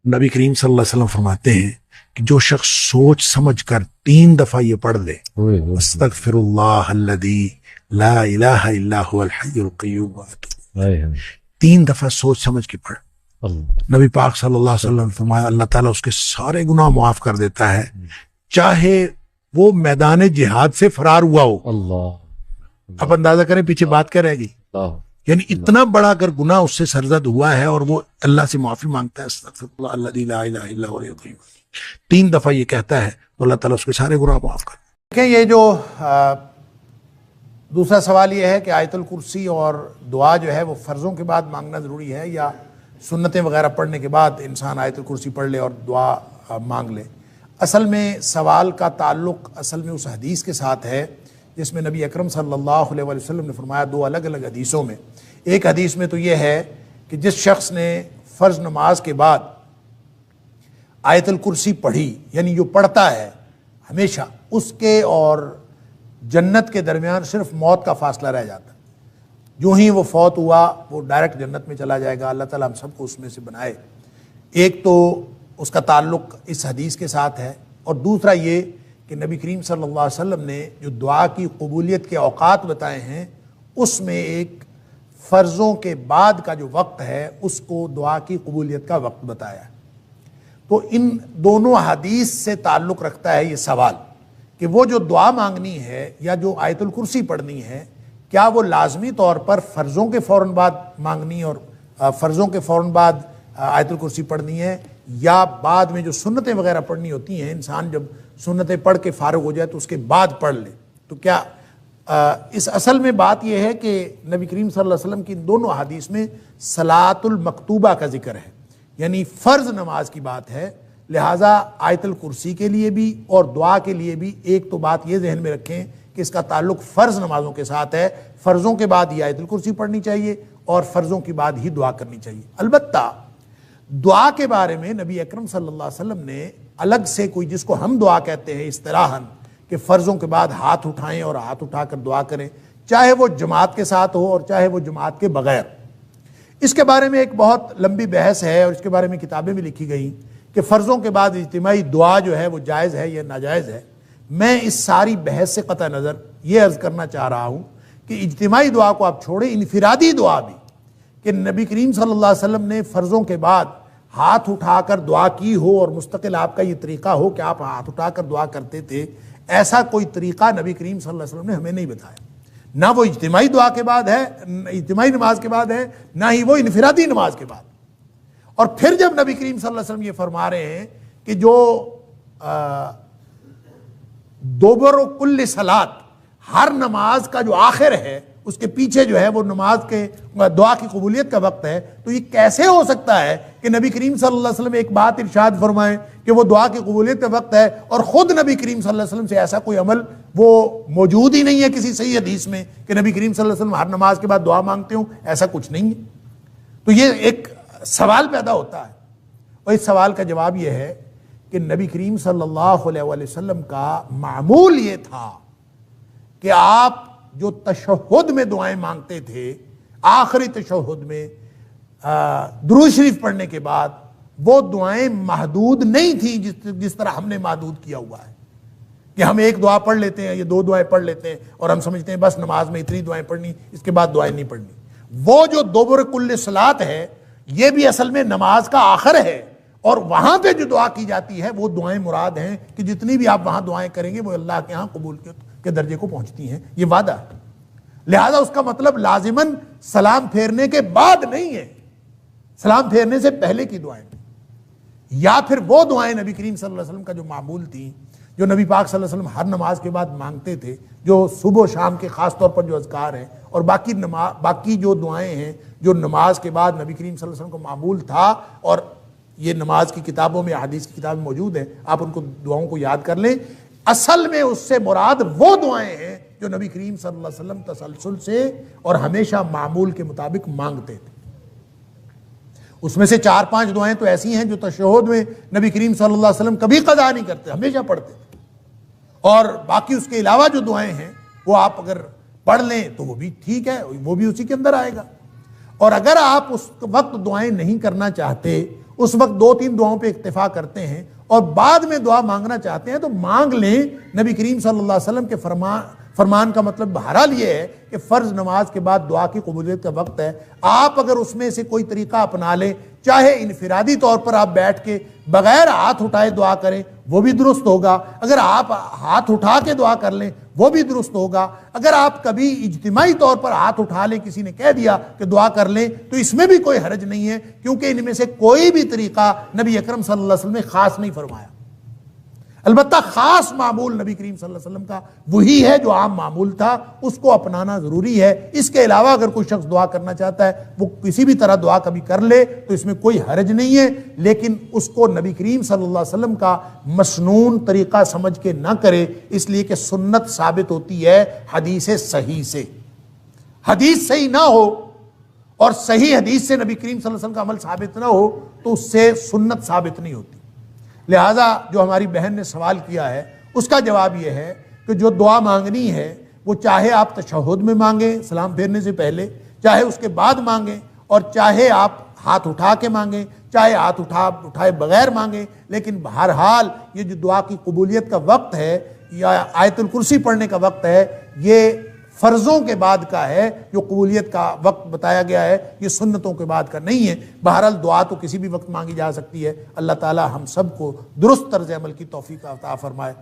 नबी करीम सल्लल्लाहु अलैहि वसल्लम फरमाते हैं कि जो शख्स सोच समझ कर 3 दफा ये पढ़ ले, अस्तगफिरुल्लाह अल्लज़ी ला इलाहा इल्ला हुवल हय्युल क़य्यूम, 3 दफा सोच समझ के पढ़। नबी पाक सल्लल्लाहु अलैहि वसल्लम फरमाया अल्लाह ताला उसके सारे गुनाह माफ कर देता है, चाहे वो मैदान जिहाद से फरार हुआ हो। अल्लाह, अब अंदाजा करें पीछे बात क्या रहेगी। यानी इतना बड़ा अगर गुनाह उससे सरजद हुआ है और वो अल्लाह से माफी मांगता है, अस्तगफिरुल्लाह अल्लज़ी ला इलाहा इल्ला हुवल हय्युल क़य्यूम, 3 दफा ये कहता है तो अल्लाह ताला उसके सारे गुनाह माफ कर। देखें, ये जो दूसरा सवाल ये है कि आयतुल कुर्सी और दुआ जो है वो फ़र्ज़ों के बाद मांगना ज़रूरी है या सुन्नतें वगैरह पढ़ने के बाद इंसान आयतुल कुर्सी पढ़ ले और दुआ मांग ले। असल में सवाल का ताल्लुक़ असल में उस हदीस के साथ है जिसमें नबी अकरम सल्लल्लाहु अलैहि वसल्लम ने फरमाया, 2 अलग अलग हदीसों में। एक हदीस में तो ये है कि जिस शख्स ने फ़र्ज़ नमाज के बाद आयतुल कुर्सी पढ़ी, यानी जो पढ़ता है हमेशा, उसके और जन्नत के दरमियान सिर्फ मौत का फासला रह जाता है। जो ही वो फौत हुआ वो डायरेक्ट जन्नत में चला जाएगा। अल्लाह ताला हम सबको उसमें से बनाए। एक तो उसका ताल्लुक़ इस हदीस के साथ है, और दूसरा ये कि नबी करीम सल्लल्लाहु अलैहि वसल्लम ने जो दुआ की कबूलियत के औकात बताए हैं उसमें एक फ़र्ज़ों के बाद का जो वक्त है उसको दुआ की कबूलियत का वक्त बताया है। तो इन दोनों हदीस से ताल्लुक़ रखता है ये सवाल कि वो जो दुआ मांगनी है या जो आयतुल कुर्सी पढ़नी है, क्या वो लाजमी तौर पर फ़र्ज़ों के फ़ौरन बाद मांगनी और फ़र्ज़ों के फ़ौरन बाद आयतुल कुर्सी पढ़नी है, या बाद में जो सुन्नतें वगैरह पढ़नी होती हैं, इंसान जब सुन्नतें पढ़ के फ़ारिग हो जाए तो उसके बाद पढ़ ले। तो क्या इस असल में बात यह है कि नबी करीम सल्लल्लाहु अलैहि वसल्लम की दोनों हदीस में सलातुल मकतूबा का जिक्र है, यानी फ़र्ज़ नमाज की बात है। लिहाजा आयतुल कुर्सी के लिए भी और दुआ के लिए भी एक तो बात ये जहन में रखें कि इसका ताल्लुक़ फ़र्ज़ नमाज़ों के साथ है। फ़र्ज़ों के बाद ही आयतुल कुर्सी पढ़नी चाहिए और फ़र्ज़ों के बाद ही दुआ करनी चाहिए। अलबत्ता दुआ के बारे में नबी अकरम सल्लल्लाहु अलैहि वसल्लम ने अलग से कोई, जिसको हम दुआ कहते हैं इस्तिलाहन, कि फ़र्ज़ों के बाद हाथ उठाएं और हाथ उठाकर दुआ करें, चाहे वो जमात के साथ हो और चाहे वो जमात के बगैर। इसके बारे में एक बहुत लंबी बहस है और इसके बारे में किताबें भी लिखी गई कि फ़र्ज़ों के बाद इज्तिमाई दुआ जो है वो जायज़ है या नाजायज़ है। मैं इस सारी बहस से क़तई नज़र ये अर्ज़ करना चाह रहा हूँ कि इज्तिमाई दुआ को आप छोड़ें, इनफिरादी दुआ भी, कि नबी करीम सल्लल्लाहु अलैहि वसल्लम ने फ़र्ज़ों के बाद हाथ उठाकर दुआ की हो और मुस्तकिल आपका ये तरीक़ा हो कि आप हाथ उठाकर दुआ करते थे, ऐसा कोई तरीक़ा नबी करीम सल्लल्लाहु अलैहि वसल्लम ने हमें नहीं बताया। ना वो इज्तिमाई दुआ के बाद है, इज्तिमाई नमाज के बाद है, ना ही वो इनफिरादी नमाज के बाद। और फिर जब नबी करीम सल्लल्लाहु अलैहि वसल्लम ये फरमा रहे हैं कि जो दोबरो कुल्ल सलात, हर नमाज का जो आखिर है उसके पीछे जो है वो नमाज के दुआ की कबूलियत का वक्त है, तो ये कैसे हो सकता है कि नबी करीम सल्लल्लाहु अलैहि वसल्लम एक बात इरशाद फरमाएं कि वो दुआ की कबूलियत का वक्त है और ख़ुद नबी करीम सल्लल्लाहु अलैहि वसल्लम से ऐसा कोई अमल वो मौजूद ही नहीं है किसी सही हदीस में कि नबी करीम सल्लल्लाहु अलैहि वसल्लम हर नमाज के बाद दुआ मांगते हो, ऐसा कुछ नहीं है। तो ये एक सवाल पैदा होता है और इस सवाल का जवाब यह है कि नबी करीम सल्लल्लाहु अलैहि वसल्लम का मामूल ये था कि आप जो तशहुद में दुआएं मांगते थे, आखिरी तशहुद में दुरूद शरीफ पढ़ने के बाद, वो दुआएं महदूद नहीं थी जिस तरह हमने महदूद किया हुआ है कि हम एक दुआ पढ़ लेते हैं, ये 2 दुआएं पढ़ लेते हैं और हम समझते हैं बस नमाज में इतनी दुआएं पढ़नी, इसके बाद दुआएं नहीं पढ़नी। वो जो दोबर कुल्ल सलात है ये भी असल में नमाज का आखिर है और वहां पे जो दुआ की जाती है वो दुआएं मुराद हैं कि जितनी भी आप वहां दुआएं करेंगे वो अल्लाह के यहाँ कबूल के दर्जे को पहुंचती हैं, ये वादा है। लिहाजा उसका मतलब लाजिमन सलाम फेरने के बाद नहीं है, सलाम फेरने से पहले की दुआएं, या फिर वो दुआएं नबी करीम सल्लल्लाहु अलैहि वसल्लम का जो मामूल थी, जो नबी पाक सल्लल्लाहु अलैहि वसल्लम हर नमाज के बाद मांगते थे, जो सुबह शाम के खास तौर पर जो अज़कार हैं और बाकी जो दुआएं हैं जो नमाज के बाद नबी करीम सल्लल्लाहु अलैहि वसल्लम को मामूल था, और ये नमाज की किताबों में, हदीस की किताब में मौजूद है, आप उनको दुआओं को याद कर लें। असल में उससे मुराद वो दुआएं हैं जो नबी करीम सल्लल्लाहु अलैहि वसल्लम तसलसल से और हमेशा मामूल के मुताबिक मांगते थे। उसमें से 4-5 दुआएं तो ऐसी हैं जो तशहुद में नबी करीम सल्लल्लाहु अलैहि वसल्लम कभी कज़ा नहीं करते, हमेशा पढ़ते थे, और बाकी उसके अलावा जो दुआएं हैं वो आप अगर पढ़ लें तो वो भी ठीक है, वो भी उसी के अंदर आएगा। और अगर आप उस वक्त दुआएं नहीं करना चाहते اس وقت 2-3 دعاؤں پہ اکتفا کرتے ہیں اور بعد میں دعا مانگنا چاہتے ہیں تو مانگ لیں۔ نبی کریم صلی اللہ علیہ وسلم کے فرمان کا مطلب بہرحال یہ ہے کہ فرض نماز کے بعد دعا کی قبولیت کا وقت ہے، آپ اگر اس میں سے کوئی طریقہ اپنا لیں، چاہے انفرادی طور پر آپ بیٹھ کے بغیر ہاتھ اٹھائے دعا کریں وہ بھی درست ہوگا، اگر آپ ہاتھ اٹھا کے دعا کر لیں وہ بھی درست ہوگا، اگر آپ کبھی اجتماعی طور پر ہاتھ اٹھا لیں، کسی نے کہہ دیا کہ دعا کر لیں تو اس میں بھی کوئی حرج نہیں ہے، کیونکہ ان میں سے کوئی بھی طریقہ نبی اکرم صلی اللہ علیہ وسلم نے خاص نہیں فرمایا۔ البتہ خاص معمول نبی کریم صلی اللہ علیہ وسلم کا وہی ہے جو عام معمول تھا، اس کو اپنانا ضروری ہے۔ اس کے علاوہ اگر کوئی شخص دعا کرنا چاہتا ہے وہ کسی بھی طرح دعا کبھی کر لے تو اس میں کوئی حرج نہیں ہے، لیکن اس کو نبی کریم صلی اللہ علیہ وسلم کا مسنون طریقہ سمجھ کے نہ کرے، اس لیے کہ سنت ثابت ہوتی ہے حدیث صحیح سے۔ حدیث صحیح نہ ہو اور صحیح حدیث سے نبی کریم صلی اللہ علیہ وسلم کا عمل ثابت نہ ہو تو اس سے سنت ثابت نہیں ہوتی۔ لہٰذا جو ہماری بہن نے سوال کیا ہے اس کا جواب یہ ہے کہ جو دعا مانگنی ہے وہ چاہے آپ تشہد میں مانگیں سلام پھیرنے سے پہلے، چاہے اس کے بعد مانگیں، اور چاہے آپ ہاتھ اٹھا کے مانگیں، چاہے ہاتھ اٹھائے بغیر مانگیں، لیکن بہرحال یہ جو دعا کی قبولیت کا وقت ہے یا آیت الکرسی پڑھنے کا وقت ہے یہ فرضوں کے بعد کا ہے، جو قبولیت کا وقت بتایا گیا ہے یہ سنتوں کے بعد کا نہیں ہے۔ بہرحال دعا تو کسی بھی وقت مانگی جا سکتی ہے۔ اللہ تعالی ہم سب کو درست طرز عمل کی توفیق عطا فرمائے۔